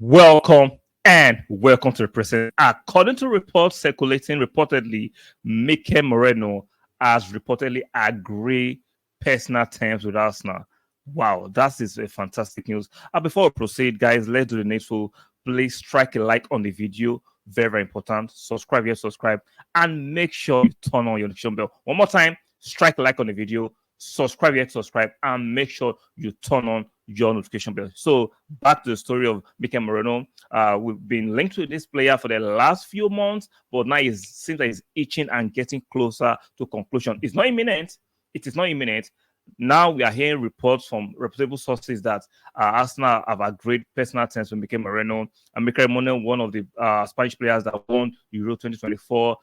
Welcome to the present. According to reports circulating, reportedly, Mikel Merino has reportedly agreed personal terms with Arsenal. Wow, that is a fantastic news. Before we proceed, guys, let's do the needful. Please strike a like on the video. Very, very important. Subscribe, yes, subscribe, and make sure you turn on your notification bell. One more time, strike a like on the video, subscribe, yes, subscribe, and make sure you turn on your notification bell. So back to the story of Mikel Merino. We've been linked to this player for the last few months, but now it seems like he's itching and getting closer to conclusion. It's not imminent. It is not imminent. Now we are hearing reports from reputable sources that Arsenal have agreed personal terms with Mikel Merino. And Mikel Merino, one of the Spanish players that won Euro 2024.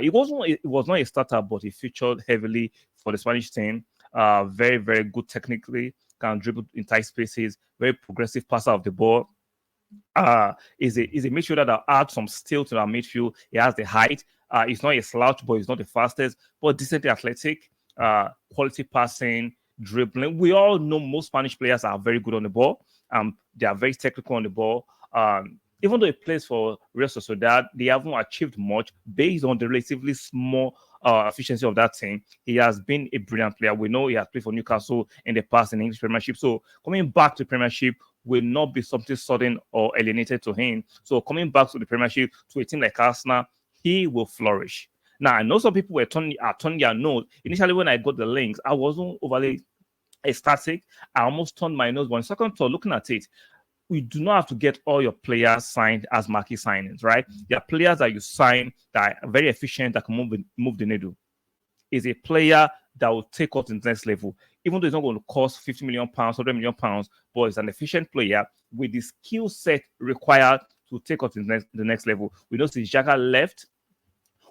It was not a starter, but he featured heavily for the Spanish team. Very, very good technically, can dribble in tight spaces, very progressive passer of the ball. Is a midfielder that adds some steel to our midfield. He has the height. He's not a slouch, but he's not the fastest, but decently athletic. Quality passing, dribbling. We all know most Spanish players are very good on the ball. They are very technical on the ball. Even though he plays for Real Sociedad, they haven't achieved much based on the relatively small efficiency of that team. He has been a brilliant player. We know he has played for Newcastle in the past in the English Premiership. So coming back to the Premiership will not be something sudden or alienated to him. So coming back to the Premiership to a team like Arsenal, he will flourish. Now, I know some people were turning their nose. Initially, when I got the links, I wasn't overly ecstatic. I almost turned my nose. But on second thought, looking at it, we do not have to get all your players signed as marquee signings, right? There are players that you sign that are very efficient, that can move the needle. Is a player that will take us to the next level, even though it's not going to cost 50 million pounds, 100 million pounds, but it's an efficient player with the skill set required to take us to the next level. We know since Xhaka left,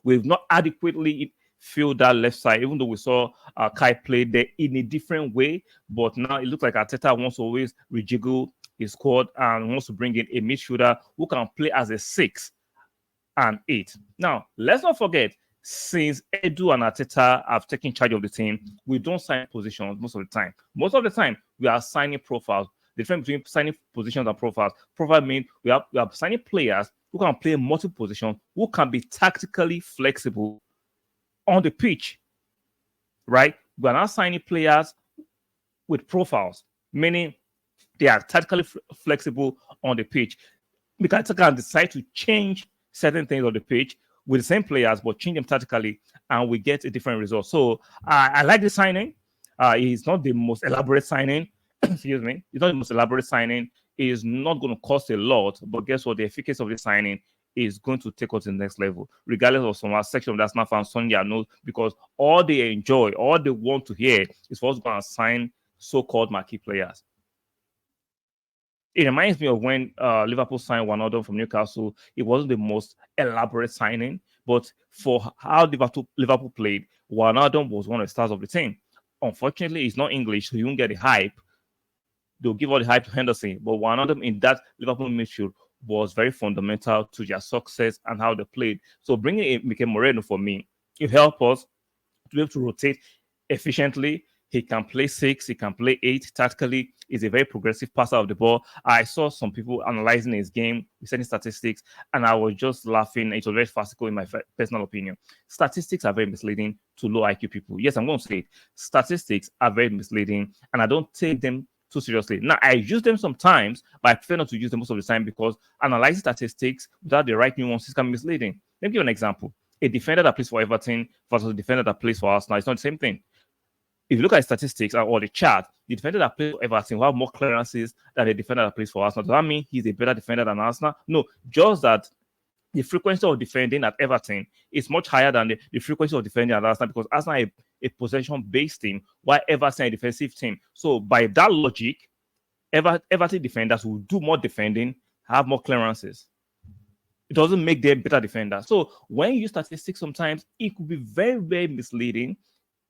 we've not adequately filled that left side, even though we saw Kai play there in a different way. But now it looks like Arteta wants to always rejiggle his squad and wants to bring in a midfielder who can play as a 6 and 8. Now, let's not forget, since Edu and Arteta have taken charge of the team, we don't sign positions most of the time. Most of the time, we are signing profiles. The difference between signing positions and profiles. Profile means we are signing players who can play multiple positions, who can be tactically flexible on the pitch, right? We are not signing players with profiles, meaning they are tactically flexible on the pitch. Because they can decide to change certain things on the pitch with the same players, but change them tactically, and we get a different result. So I like the signing. It's not the most elaborate signing. Excuse me. It's not the most elaborate signing. It's not going to cost a lot, but guess what? The efficacy of the signing is going to take us to the next level, regardless of some section of that's not found Sonia knows, because all they enjoy, all they want to hear is for us going to sign so-called marquee players. It reminds me of when Liverpool signed Wijnaldum from Newcastle. It wasn't the most elaborate signing, but for how Liverpool played, Wijnaldum was one of the stars of the team. Unfortunately, he's not English, so he won't get the hype. They'll give all the hype to Henderson, but Wijnaldum in that Liverpool midfield was very fundamental to their success and how they played. So bringing in Mikel Merino for me, it helped us to be able to rotate efficiently. He can play 6, he can play 8 tactically. He's a very progressive passer of the ball. I saw some people analyzing his game with certain statistics, and I was just laughing. It was very farcical in my personal opinion. Statistics are very misleading to low IQ people. Yes, I'm going to say it. Statistics are very misleading, and I don't take them too seriously. Now, I use them sometimes, but I prefer not to use them most of the time because analyzing statistics without the right nuances can be misleading. Let me give you an example. A defender that plays for Everton versus a defender that plays for Arsenal, it's not the same thing. If you look at statistics or the chart, the defender that plays for Everton will have more clearances than the defender that plays for Arsenal. Does that mean he's a better defender than Arsenal? No, just that the frequency of defending at Everton is much higher than the frequency of defending at Arsenal, because Arsenal is a possession-based team, while Everton is a defensive team. So by that logic, Everton defenders will do more defending, have more clearances. It doesn't make them better defenders. So when you use statistics, sometimes it could be very, very misleading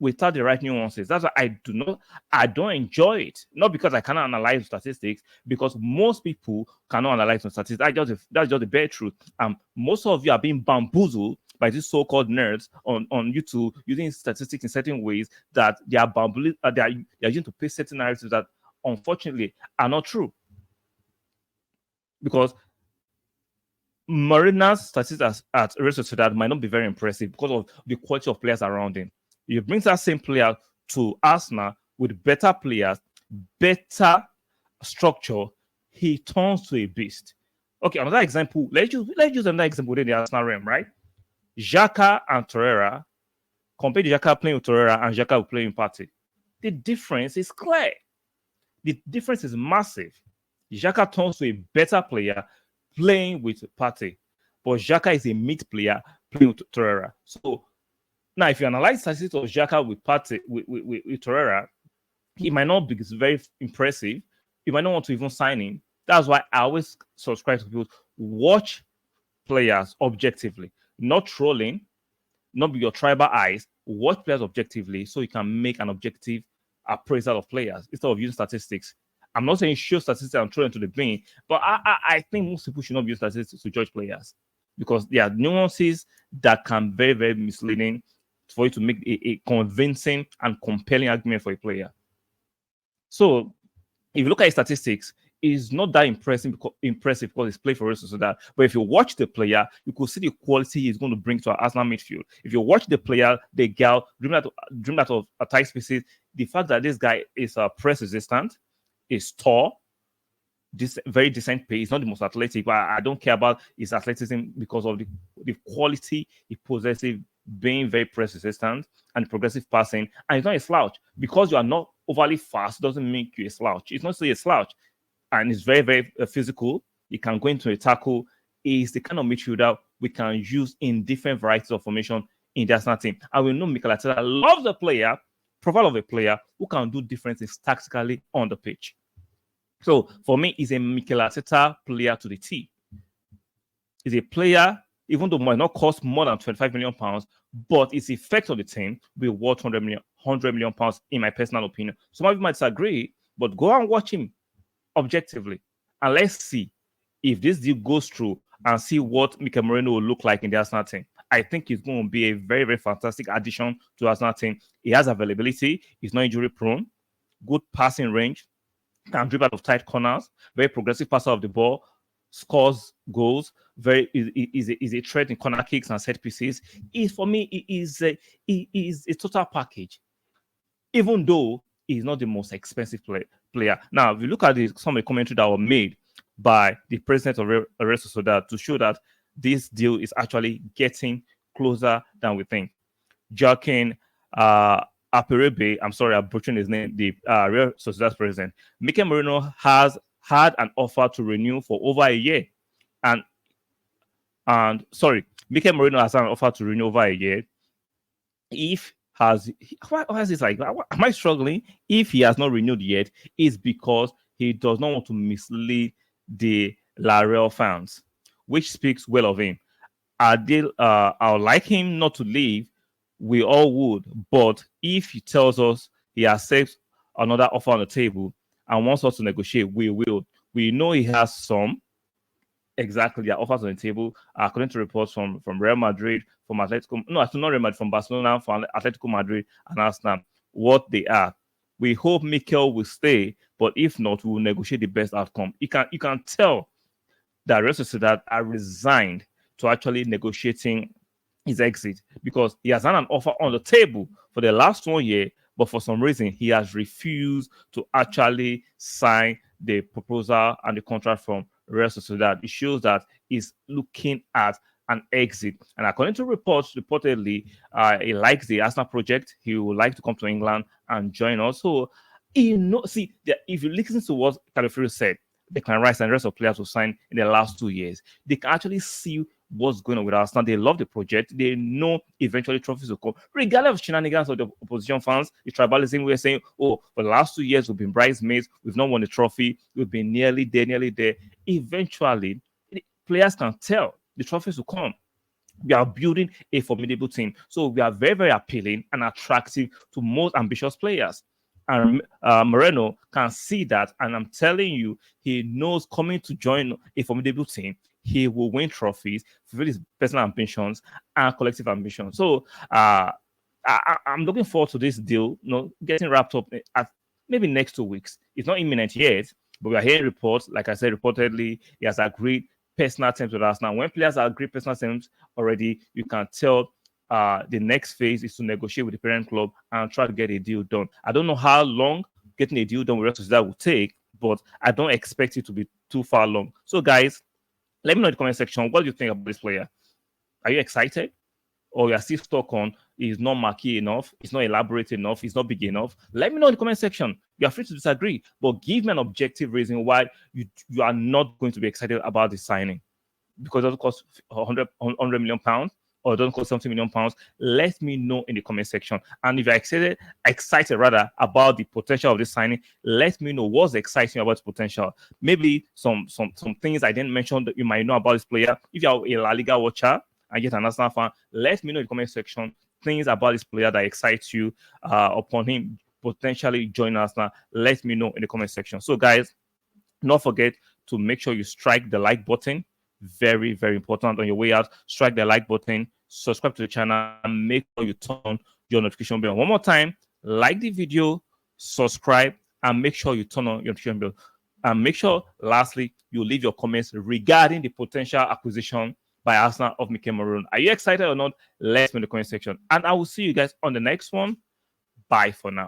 without the right nuances. That's why I don't enjoy it. Not because I cannot analyze statistics, because most people cannot analyze statistics. That's just the bare truth. Most of you are being bamboozled by these so-called nerds on YouTube using statistics in certain ways that they are bamboozled. They are using to paste certain narratives that unfortunately are not true. because Marina's statistics at Real Sociedad might not be very impressive because of the quality of players around him. You bring that same player to Arsenal with better players, better structure, he turns to a beast. Okay, another example. Let's use another example within the Arsenal realm, right? Xhaka and Torreira. Compare the Xhaka playing with Torreira and Xhaka playing with Partey. The difference is clear. The difference is massive. Xhaka turns to a better player playing with Partey, but Xhaka is a mid player playing with Torreira. So now, if you analyze statistics of Xhaka with Partey with Torreira, he might not be very impressive. You might not want to even sign him. That's why I always subscribe to people. Watch players objectively, not trolling, not with your tribal eyes. Watch players objectively so you can make an objective appraisal of players instead of using statistics. I'm not saying show statistics and throw into the bin, but I think most people should not use statistics to judge players because there are nuances that can be very, very misleading for you to make a convincing and compelling argument for a player. So if you look at his statistics, it's not that impressive because he's played for Real Sociedad. But if you watch the player, you could see the quality he's going to bring to our Arsenal midfield. If you watch the player, the girl, dream that of a tight spaces, the fact that this guy is press resistant, is tall, this very decent pace. He's not the most athletic, but I don't care about his athleticism because of the quality he possesses, being very press resistant and progressive passing. And he's not a slouch. Because you are not overly fast doesn't make you a slouch. It's not say a slouch. And he's very, very physical. He can go into a tackle. He's the kind of midfielder we can use in different varieties of formation in the Arsenal team. And we know Mikel Merino loves the player, profile of a player who can do different things tactically on the pitch. So for me, he's a Mikel Merino player to the T. He's a player, even though might not cost more than £25 million, but its effect on the team will be worth £100 million, in my personal opinion. Some of you might disagree, but go and watch him objectively. And let's see if this deal goes through and see what Mikel Merino will look like in the Arsenal team. I think he's going to be a very, very fantastic addition to the Arsenal team. He has availability. He's not injury prone. Good passing range. Can dribble out of tight corners. Very progressive passer of the ball. Scores goals. Is a threat in corner kicks and set pieces. For me, he is a total package. Even though he's not the most expensive player. Now, if you look at some of the commentary that were made by the president of Real Sociedad to show that this deal is actually getting closer than we think. Joaquin Aperebe, I'm sorry, I'm butchering his name, the Real Sociedad's president. Mikel Merino has had an offer to renew for over a year. Mikel Merino has had an offer to renew over a year. Why is this like that? Am I struggling? If he has not renewed yet, it's because he does not want to mislead the La Real fans, which speaks well of him. I would like him not to leave. We all would, but if he tells us he accepts another offer on the table and wants us to negotiate, we will. We know he has some. Exactly, their offers on the table, according to reports from Real Madrid, from Atletico, no, actually not Real Madrid, from Barcelona, from Atletico Madrid, and Arsenal, what they are. We hope Mikel will stay, but if not, we will negotiate the best outcome. You can tell that Real Sociedad are resigned to actually negotiating his exit because he has had an offer on the table for the last 1 year, but for some reason he has refused to actually sign the proposal and the contract from Real Sociedad. It shows that he's looking at an exit. And according to reports, reportedly, he likes the Arsenal project. He would like to come to England and join us. So, if you listen to what Califari said, Declan Rice and the rest of players who signed in the last 2 years, they can actually see what's going on with Arsenal. They love the project. They know eventually trophies will come. Regardless of shenanigans of the opposition fans, the tribalism, we're saying, oh, for the last 2 years, we've been bridesmaids. We've not won the trophy. We've been nearly there. Eventually, players can tell the trophies will come. We are building a formidable team. So we are very, very appealing and attractive to most ambitious players. And Moreno can see that. And I'm telling you, he knows coming to join a formidable team, he will win trophies, fulfill his personal ambitions and collective ambitions. So I'm looking forward to this deal, getting wrapped up at maybe next 2 weeks. It's not imminent yet, But we are hearing reports, like I said, reportedly, he has agreed personal terms with us. Now, when players agree personal terms already, you can tell the next phase is to negotiate with the parent club and try to get a deal done. I don't know how long getting a deal done with us that will take, but I don't expect it to be too far long. So, guys, let me know in the comment section what do you think about this player. Are you excited? Or you are still stuck on is not marquee enough, it's not elaborate enough, it's not big enough? Let me know in the comment section. You are free to disagree, but give me an objective reason why you are not going to be excited about the signing. Because it doesn't cost 100 million pounds or it doesn't cost 70 million pounds. Let me know in the comment section. And if you're excited rather about the potential of this signing, let me know what's exciting about the potential. Maybe some things I didn't mention that you might know about this player. If you're a La Liga watcher and yet an Arsenal fan, let me know in the comment section things about this player that excites you upon him potentially joining Arsenal. Let me know in the comment section. So, guys, don't forget to make sure you strike the like button. Very, very important. On your way out, strike the like button, subscribe to the channel, and make sure you turn on your notification bell. One more time, like the video, subscribe, and make sure you turn on your notification bell. And make sure, lastly, you leave your comments regarding the potential acquisition by Arsenal of Mikel Merino. Are you excited or not? Let me know in the comment section. And I will see you guys on the next one. Bye for now.